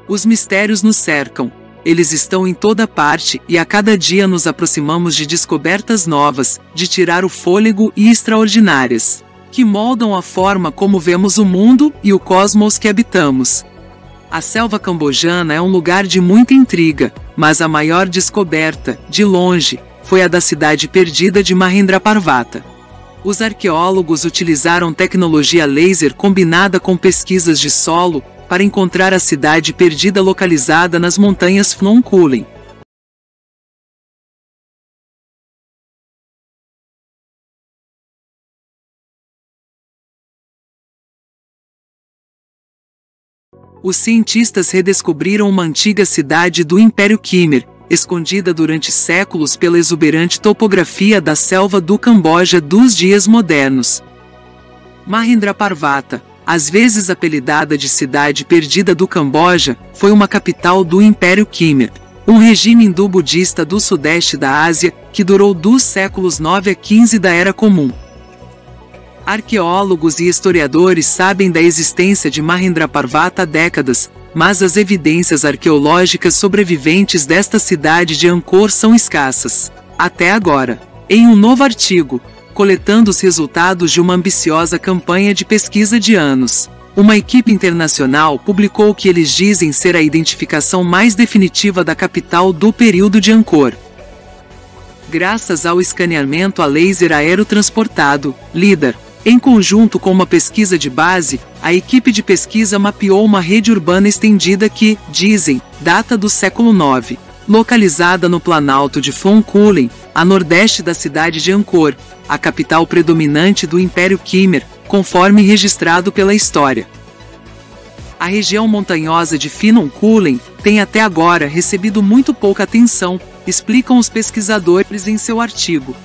Os mistérios nos cercam. Eles estão em toda parte e a cada dia nos aproximamos de descobertas novas, de tirar o fôlego e extraordinárias, que moldam a forma como vemos o mundo e o cosmos que habitamos. A selva cambojana é um lugar de muita intriga, mas a maior descoberta, de longe, foi a da cidade perdida de Mahendra Parvata. Os arqueólogos utilizaram tecnologia laser combinada com pesquisas de solo para encontrar a cidade perdida localizada nas montanhas Phnom Kulen. Os cientistas redescobriram uma antiga cidade do Império Khmer, escondida durante séculos pela exuberante topografia da selva do Camboja dos dias modernos. Mahendra Parvata, às vezes apelidada de Cidade Perdida do Camboja, foi uma capital do Império Khmer, um regime hindu-budista do sudeste da Ásia que durou dos séculos 9 a 15 da Era Comum. Arqueólogos e historiadores sabem da existência de Mahendra Parvata há décadas, mas as evidências arqueológicas sobreviventes desta cidade de Angkor são escassas, até agora. Em um novo artigo, coletando os resultados de uma ambiciosa campanha de pesquisa de anos, uma equipe internacional publicou o que eles dizem ser a identificação mais definitiva da capital do período de Angkor. Graças ao escaneamento a laser aerotransportado, LiDAR, em conjunto com uma pesquisa de base, a equipe de pesquisa mapeou uma rede urbana estendida que, dizem, data do século IX, localizada no planalto de Phnom Kulen, a nordeste da cidade de Angkor, a capital predominante do Império Khmer, conforme registrado pela história. A região montanhosa de Phnom Kulen tem até agora recebido muito pouca atenção, explicam os pesquisadores em seu artigo.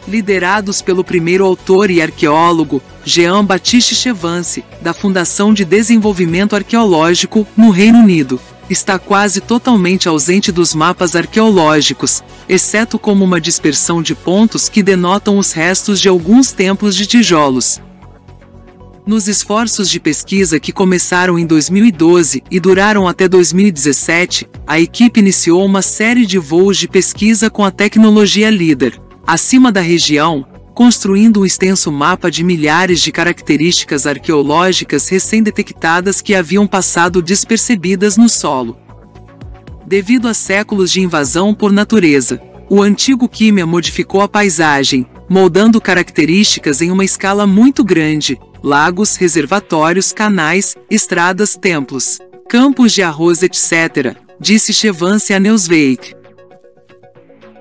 Liderados pelo primeiro autor e arqueólogo, Jean-Baptiste Chevance, da Fundação de Desenvolvimento Arqueológico, no Reino Unido, está quase totalmente ausente dos mapas arqueológicos, exceto como uma dispersão de pontos que denotam os restos de alguns templos de tijolos. Nos esforços de pesquisa que começaram em 2012 e duraram até 2017, a equipe iniciou uma série de voos de pesquisa com a tecnologia LiDAR, acima da região, construindo um extenso mapa de milhares de características arqueológicas recém-detectadas que haviam passado despercebidas no solo. Devido a séculos de invasão por natureza, o antigo Khmer modificou a paisagem, moldando características em uma escala muito grande: lagos, reservatórios, canais, estradas, templos, campos de arroz, etc., disse Chevance a Newsweek.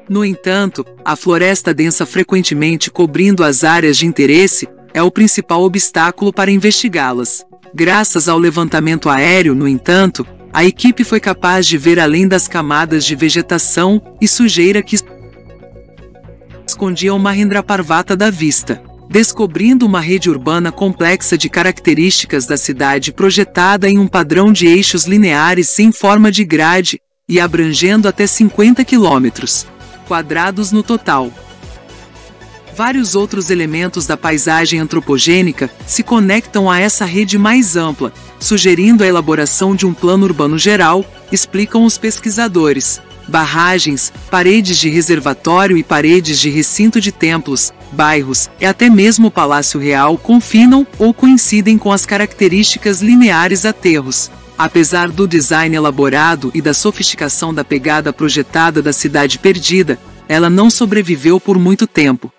No entanto, a floresta densa frequentemente cobrindo as áreas de interesse é o principal obstáculo para investigá-las. Graças ao levantamento aéreo, no entanto, a equipe foi capaz de ver além das camadas de vegetação e sujeira que escondiam Mahendra Parvata da vista, descobrindo uma rede urbana complexa de características da cidade projetada em um padrão de eixos lineares em forma de grade e abrangendo até 50 quilômetros quadrados no total. Vários outros elementos da paisagem antropogênica se conectam a essa rede mais ampla, sugerindo a elaboração de um plano urbano geral, explicam os pesquisadores. Barragens, paredes de reservatório e paredes de recinto de templos, bairros e até mesmo o Palácio Real confinam ou coincidem com as características lineares aterros. Apesar do design elaborado e da sofisticação da pegada projetada da cidade perdida, ela não sobreviveu por muito tempo.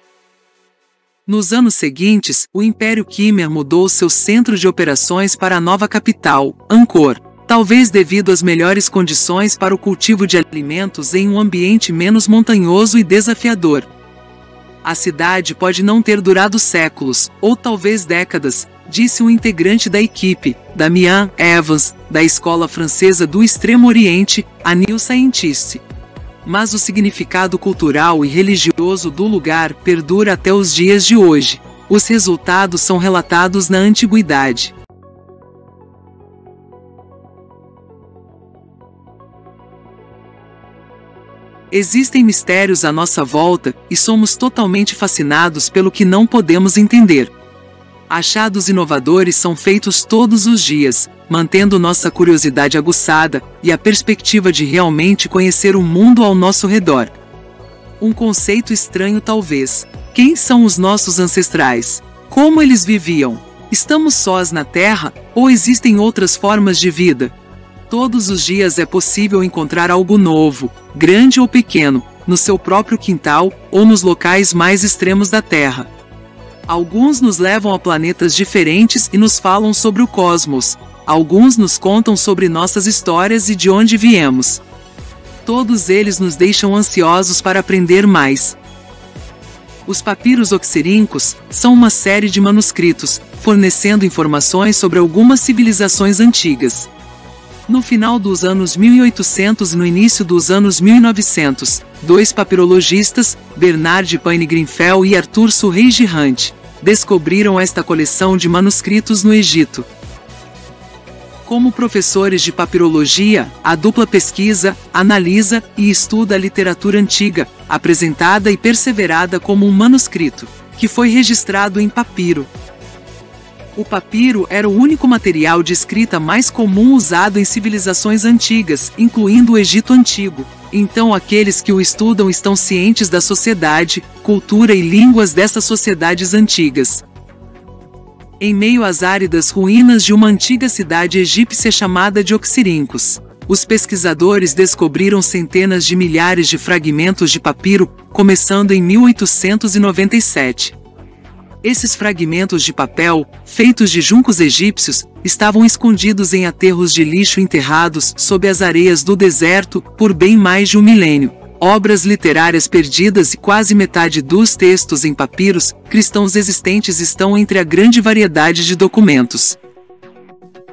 Nos anos seguintes, o Império Khmer mudou seu centro de operações para a nova capital, Angkor, talvez devido às melhores condições para o cultivo de alimentos em um ambiente menos montanhoso e desafiador. A cidade pode não ter durado séculos, ou talvez décadas, disse um integrante da equipe, Damian Evans, da Escola Francesa do Extremo Oriente, a New Scientist. Mas o significado cultural e religioso do lugar perdura até os dias de hoje. Os resultados são relatados na antiguidade. Existem mistérios à nossa volta e somos totalmente fascinados pelo que não podemos entender. Achados inovadores são feitos todos os dias, mantendo nossa curiosidade aguçada e a perspectiva de realmente conhecer o mundo ao nosso redor. Um conceito estranho talvez. Quem são os nossos ancestrais? Como eles viviam? Estamos sós na Terra ou existem outras formas de vida? Todos os dias é possível encontrar algo novo, grande ou pequeno, no seu próprio quintal ou nos locais mais extremos da Terra. Alguns nos levam a planetas diferentes e nos falam sobre o cosmos. Alguns nos contam sobre nossas histórias e de onde viemos. Todos eles nos deixam ansiosos para aprender mais. Os papiros oxirríncos são uma série de manuscritos, fornecendo informações sobre algumas civilizações antigas. No final dos anos 1800 e no início dos anos 1900, dois papirologistas, Bernard Payne Grenfell e Arthur Surrey Hunt, descobriram esta coleção de manuscritos no Egito. Como professores de papirologia, a dupla pesquisa, analisa e estuda a literatura antiga, apresentada e perseverada como um manuscrito, que foi registrado em papiro. O papiro era o único material de escrita mais comum usado em civilizações antigas, incluindo o Egito Antigo. Então aqueles que o estudam estão cientes da sociedade, cultura e línguas dessas sociedades antigas. Em meio às áridas ruínas de uma antiga cidade egípcia chamada de Oxirríncos, os pesquisadores descobriram centenas de milhares de fragmentos de papiro, começando em 1897. Esses fragmentos de papel, feitos de juncos egípcios, estavam escondidos em aterros de lixo enterrados sob as areias do deserto por bem mais de um milênio. Obras literárias perdidas e quase metade dos textos em papiros cristãos existentes estão entre a grande variedade de documentos.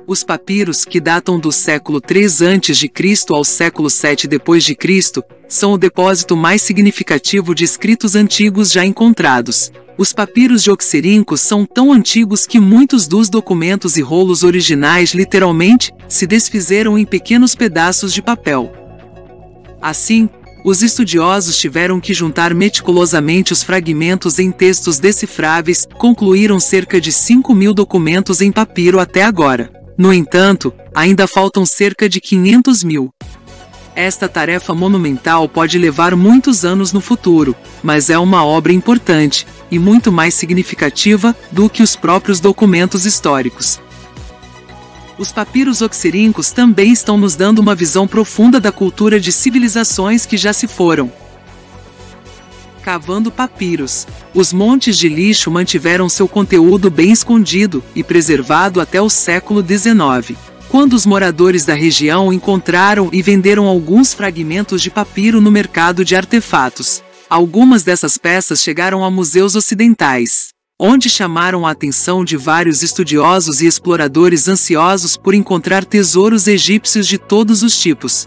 Os papiros, que datam do século III a.C. ao século VII d.C., são o depósito mais significativo de escritos antigos já encontrados. Os papiros de Oxirríncos são tão antigos que muitos dos documentos e rolos originais literalmente se desfizeram em pequenos pedaços de papel. Assim, os estudiosos tiveram que juntar meticulosamente os fragmentos em textos decifráveis, concluíram cerca de 5.000 documentos em papiro até agora. No entanto, ainda faltam cerca de 500.000. Esta tarefa monumental pode levar muitos anos no futuro, mas é uma obra importante e muito mais significativa do que os próprios documentos históricos. Os papiros oxirríncos também estão nos dando uma visão profunda da cultura de civilizações que já se foram. Cavando papiros. Os montes de lixo mantiveram seu conteúdo bem escondido e preservado até o século XIX. Quando os moradores da região encontraram e venderam alguns fragmentos de papiro no mercado de artefatos. Algumas dessas peças chegaram a museus ocidentais, onde chamaram a atenção de vários estudiosos e exploradores ansiosos por encontrar tesouros egípcios de todos os tipos.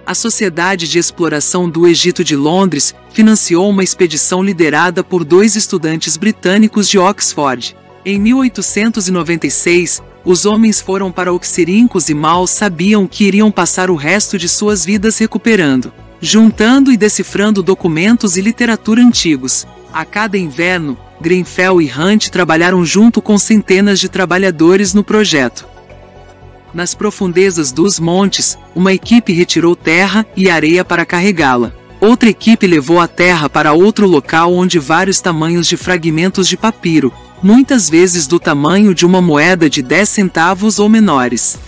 A Sociedade de Exploração do Egito de Londres financiou uma expedição liderada por dois estudantes britânicos de Oxford. Em 1896, os homens foram para Oxirríncos e mal sabiam que iriam passar o resto de suas vidas recuperando, juntando e decifrando documentos e literatura antigos. A cada inverno, Grenfell e Hunt trabalharam junto com centenas de trabalhadores no projeto. Nas profundezas dos montes, uma equipe retirou terra e areia para carregá-la. Outra equipe levou a terra para outro local onde vários tamanhos de fragmentos de papiro, muitas vezes do tamanho de uma moeda de 10 centavos ou menores.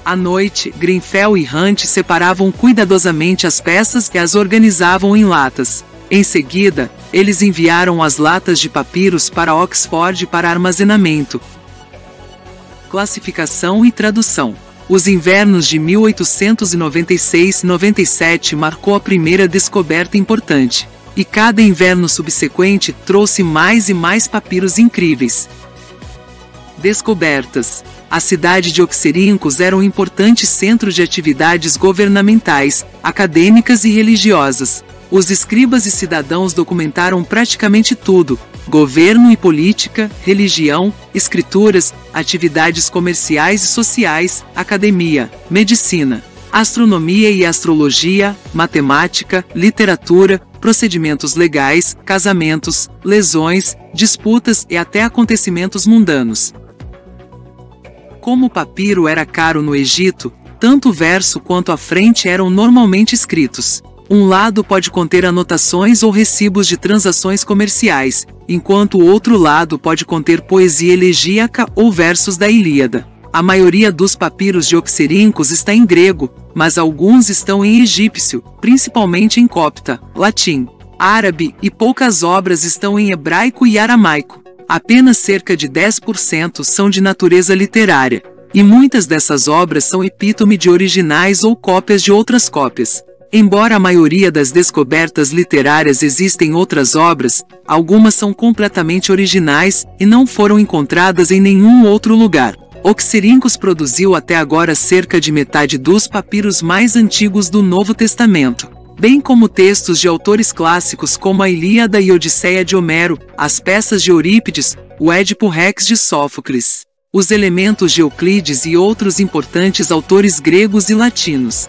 À noite, Grenfell e Hunt separavam cuidadosamente as peças e as organizavam em latas. Em seguida, eles enviaram as latas de papiros para Oxford para armazenamento. Classificação e tradução. Os invernos de 1896-97 marcou a primeira descoberta importante, e cada inverno subsequente trouxe mais e mais papiros incríveis. Descobertas. A cidade de Oxirríncos era um importante centro de atividades governamentais, acadêmicas e religiosas. Os escribas e cidadãos documentaram praticamente tudo: governo e política, religião, escrituras, atividades comerciais e sociais, academia, medicina, astronomia e astrologia, matemática, literatura, procedimentos legais, casamentos, lesões, disputas e até acontecimentos mundanos. Como o papiro era caro no Egito, tanto o verso quanto a frente eram normalmente escritos. Um lado pode conter anotações ou recibos de transações comerciais, enquanto o outro lado pode conter poesia elegíaca ou versos da Ilíada. A maioria dos papiros de Oxirríncos está em grego, mas alguns estão em egípcio, principalmente em copta, latim, árabe, e poucas obras estão em hebraico e aramaico. Apenas cerca de 10% são de natureza literária, e muitas dessas obras são epítome de originais ou cópias de outras cópias. Embora a maioria das descobertas literárias existem outras obras, algumas são completamente originais e não foram encontradas em nenhum outro lugar. Oxirríncos produziu até agora cerca de metade dos papiros mais antigos do Novo Testamento, bem como textos de autores clássicos como a Ilíada e Odisseia de Homero, as peças de Eurípides, o Édipo Rex de Sófocles, os elementos de Euclides e outros importantes autores gregos e latinos.